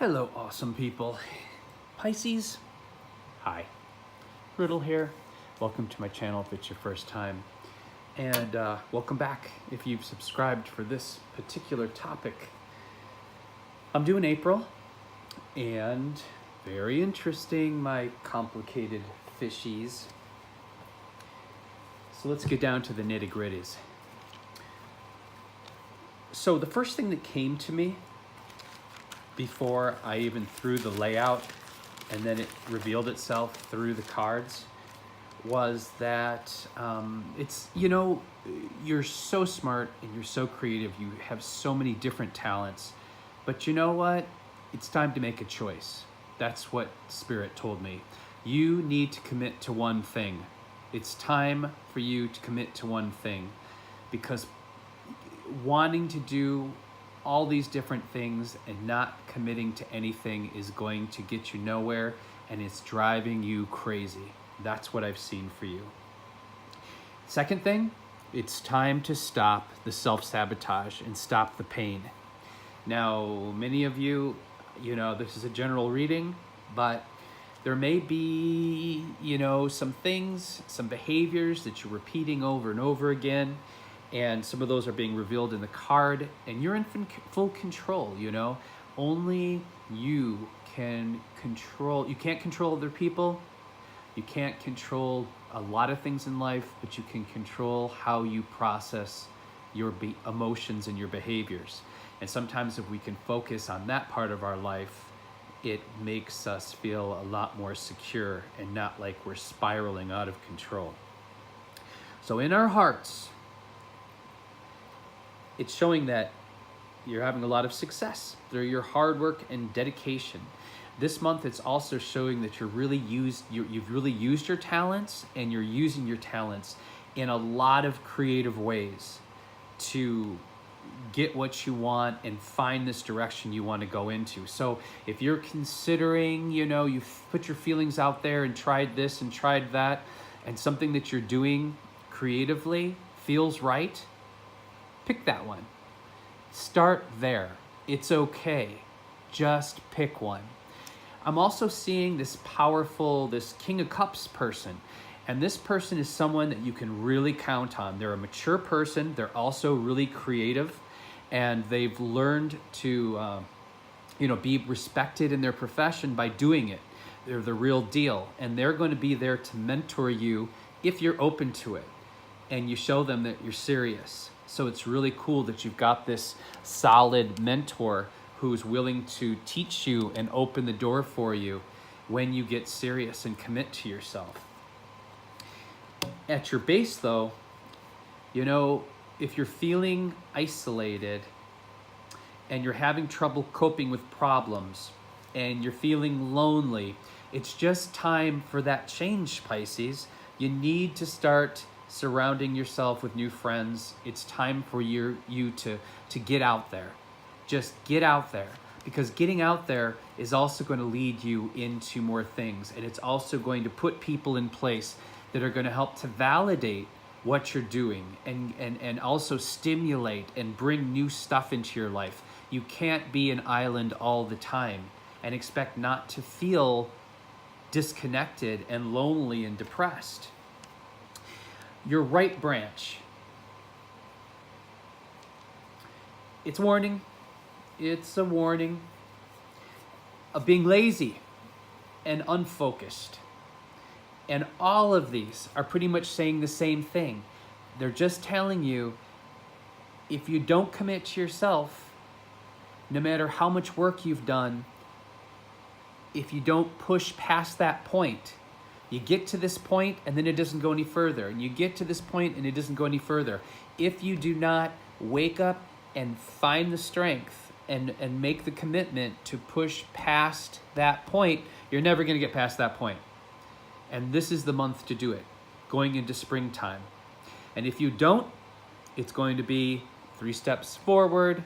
Hello, awesome people. Pisces, hi. Riddle here. Welcome to my channel if it's your first time. And welcome back if you've subscribed for this particular topic. I'm doing April, and very interesting, my complicated fishies. So let's get down to the nitty-gritties. So the first thing that came to me before I even threw the layout and then it revealed itself through the cards was that you're so smart and you're so creative. You have so many different talents, but you know what? It's time to make a choice. That's what Spirit told me. You need to commit to one thing. It's time for you to commit to one thing, because wanting to do all these different things and not committing to anything is going to get you nowhere, and it's driving you crazy. That's what I've seen for you. Second thing, it's time to stop the self-sabotage and stop the pain. Now, many of you, this is a general reading, but there may be, some things, some behaviors that you're repeating over and over again, and some of those are being revealed in the card, and you're in full control, Only you can control. You can't control other people. You can't control a lot of things in life, but you can control how you process your emotions and your behaviors. And sometimes if we can focus on that part of our life, it makes us feel a lot more secure and not like we're spiraling out of control. So in our hearts, it's showing that you're having a lot of success through your hard work and dedication. This month, it's also showing that you've really used your talents, and you're using your talents in a lot of creative ways to get what you want and find this direction you want to go into. So if you're considering, you've put your feelings out there and tried this and tried that, and something that you're doing creatively feels right, pick that one. Start there. It's okay. Just pick one. I'm also seeing this King of Cups person. And this person is someone that you can really count on. They're a mature person. They're also really creative. And they've learned to, be respected in their profession by doing it. They're the real deal. And they're going to be there to mentor you if you're open to it. And you show them that you're serious. So it's really cool that you've got this solid mentor who's willing to teach you and open the door for you when you get serious and commit to yourself. At your base, though, if you're feeling isolated and you're having trouble coping with problems and you're feeling lonely, it's just time for that change, Pisces. You need to start surrounding yourself with new friends. It's time for you to get out there. Just get out there, because getting out there is also going to lead you into more things, and it's also going to put people in place that are going to help to validate what you're doing and also stimulate and bring new stuff into your life. You can't be an island all the time and expect not to feel disconnected and lonely and depressed. Your right branch, it's a warning of being lazy and unfocused. And all of these are pretty much saying the same thing. They're just telling you, if you don't commit to yourself, no matter how much work you've done, if you don't push past that point, you get to this point and then it doesn't go any further. And you get to this point and it doesn't go any further. If you do not wake up and find the strength and make the commitment to push past that point, you're never going to get past that point. And this is the month to do it, going into springtime. And if you don't, it's going to be 3 steps forward,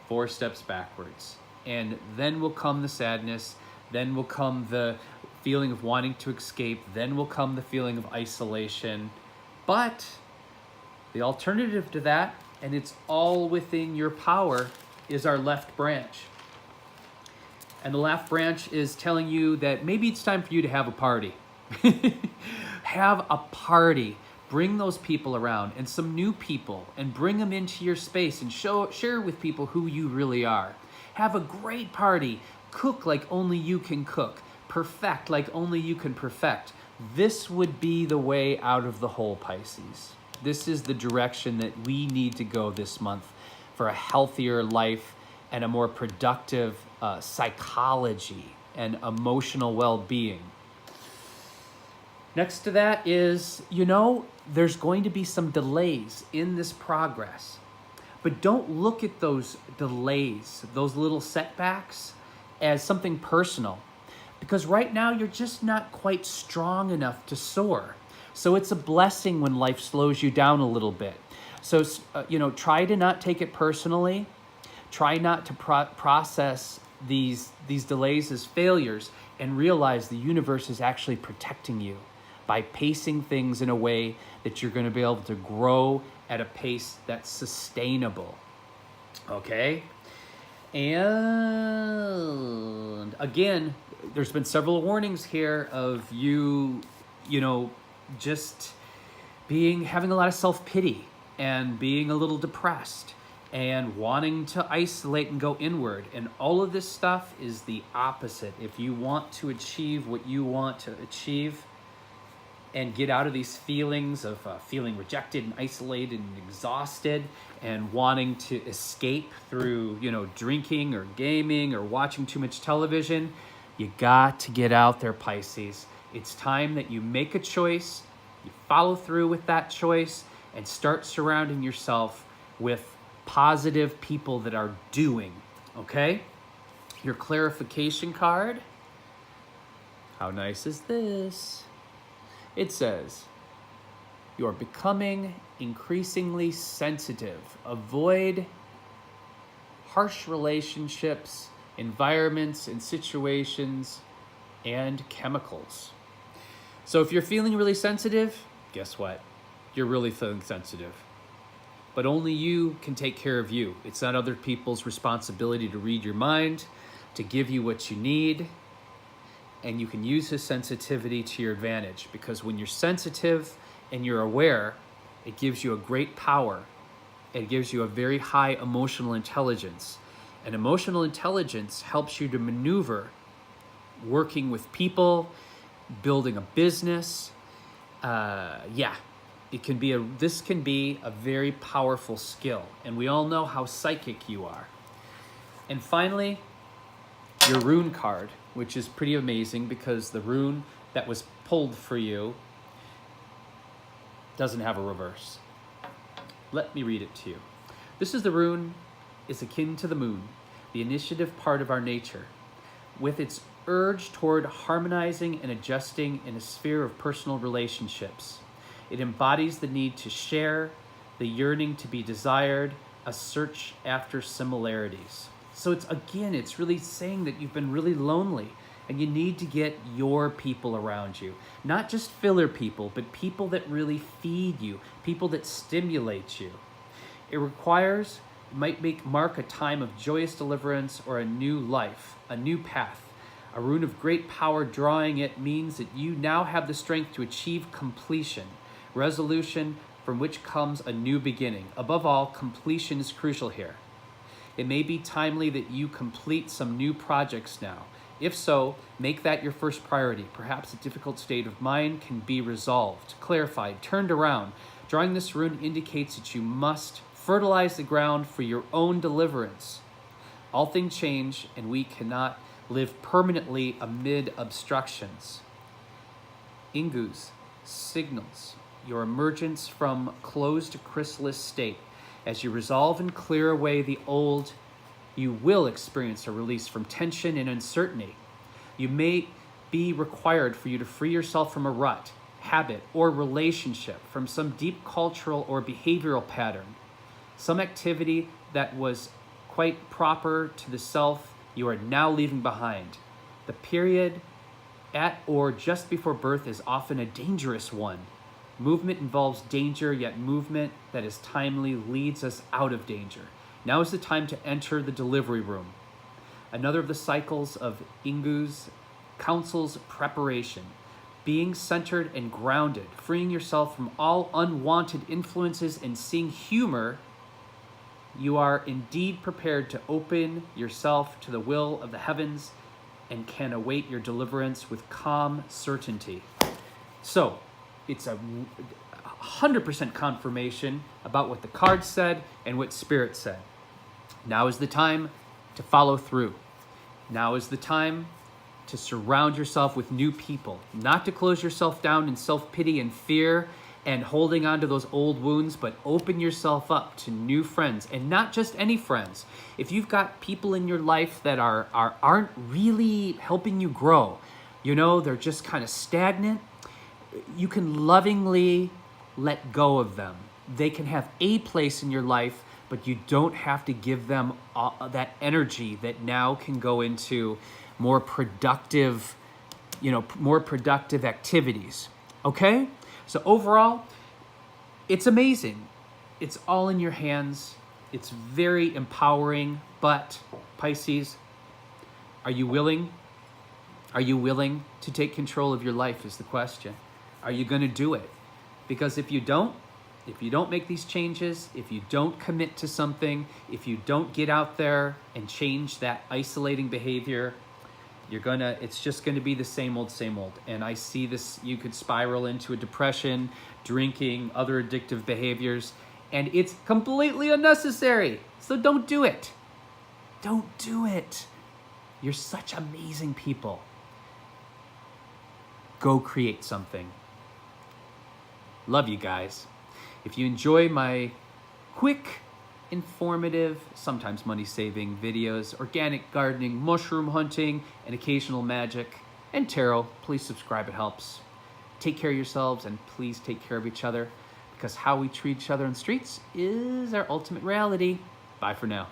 4 steps backwards. And then will come the sadness. Then will come the feeling of wanting to escape. Then will come the feeling of isolation. But the alternative to that, and it's all within your power, is our left branch. And the left branch is telling you that maybe it's time for you to have a party. Have a party. Bring those people around and some new people and bring them into your space and share with people who you really are. Have a great party. Cook like only you can cook. Perfect like only you can perfect. This would be the way out of the hole, Pisces. This is the direction that we need to go this month for a healthier life and a more productive psychology and emotional well-being. Next to that is, there's going to be some delays in this progress. But don't look at those delays, those little setbacks, as something personal. Because right now you're just not quite strong enough to soar. So it's a blessing when life slows you down a little bit. So, try to not take it personally. Try not to process these delays as failures, and realize the universe is actually protecting you by pacing things in a way that you're going to be able to grow at a pace that's sustainable. Okay? And again, there's been several warnings here of you, just having a lot of self-pity and being a little depressed and wanting to isolate and go inward. And all of this stuff is the opposite. If you want to achieve what you want to achieve and get out of these feelings of feeling rejected and isolated and exhausted and wanting to escape through, drinking or gaming or watching too much television, you got to get out there, Pisces. It's time that you make a choice, you follow through with that choice, and start surrounding yourself with positive people that are doing, okay? Your clarification card. How nice is this? It says, you're becoming increasingly sensitive. Avoid harsh relationships, environments, and situations, and chemicals. So if you're feeling really sensitive, guess what? You're really feeling sensitive. But only you can take care of you. It's not other people's responsibility to read your mind, to give you what you need. And you can use his sensitivity to your advantage, because when you're sensitive and you're aware, it gives you a great power. It gives you a very high emotional intelligence. And emotional intelligence helps you to maneuver working with people, building a business. This can be a very powerful skill. And we all know how psychic you are. And finally, your rune card, which is pretty amazing because the rune that was pulled for you doesn't have a reverse. Let me read it to you. This is the rune is akin to the moon, the initiative part of our nature, with its urge toward harmonizing and adjusting in a sphere of personal relationships. It embodies the need to share, the yearning to be desired, a search after similarities. So it's really saying that you've been really lonely and you need to get your people around you. Not just filler people, but people that really feed you, people that stimulate you. It might mark a time of joyous deliverance or a new life, a new path. A rune of great power drawing it means that you now have the strength to achieve completion, resolution from which comes a new beginning. Above all, completion is crucial here. It may be timely that you complete some new projects now. If so, make that your first priority. Perhaps a difficult state of mind can be resolved, clarified, turned around. Drawing this rune indicates that you must fertilize the ground for your own deliverance. All things change, and we cannot live permanently amid obstructions. Ingus signals your emergence from closed chrysalis state. As you resolve and clear away the old, you will experience a release from tension and uncertainty. You may be required for you to free yourself from a rut, habit, or relationship, from some deep cultural or behavioral pattern. Some activity that was quite proper to the self you are now leaving behind. The period at or just before birth is often a dangerous one. Movement involves danger, yet movement that is timely leads us out of danger. Now is the time to enter the delivery room. Another of the cycles of Ingu's counsels preparation. Being centered and grounded, freeing yourself from all unwanted influences and seeing humor, you are indeed prepared to open yourself to the will of the heavens and can await your deliverance with calm certainty. So it's a 100% confirmation about what the cards said and what Spirit said. Now is the time to follow through. Now is the time to surround yourself with new people, not to close yourself down in self-pity and fear and holding on to those old wounds, but open yourself up to new friends, and not just any friends. If you've got people in your life that aren't really helping you grow, you know, they're just kind of stagnant, you can lovingly let go of them. They can have a place in your life, but you don't have to give them that energy that now can go into more productive, more productive activities. Okay? So overall, it's amazing. It's all in your hands. It's very empowering, but Pisces, are you willing? Are you willing to take control of your life is the question. Are you going to do it? Because if you don't make these changes, if you don't commit to something, if you don't get out there and change that isolating behavior, it's just gonna be the same old, same old. And I see this, you could spiral into a depression, drinking, other addictive behaviors, and it's completely unnecessary. So don't do it. Don't do it. You're such amazing people. Go create something. Love you guys. If you enjoy my quick, informative, sometimes money-saving videos, organic gardening, mushroom hunting, and occasional magic, and tarot, please subscribe, it helps. Take care of yourselves, and please take care of each other, because how we treat each other on the streets is our ultimate reality. Bye for now.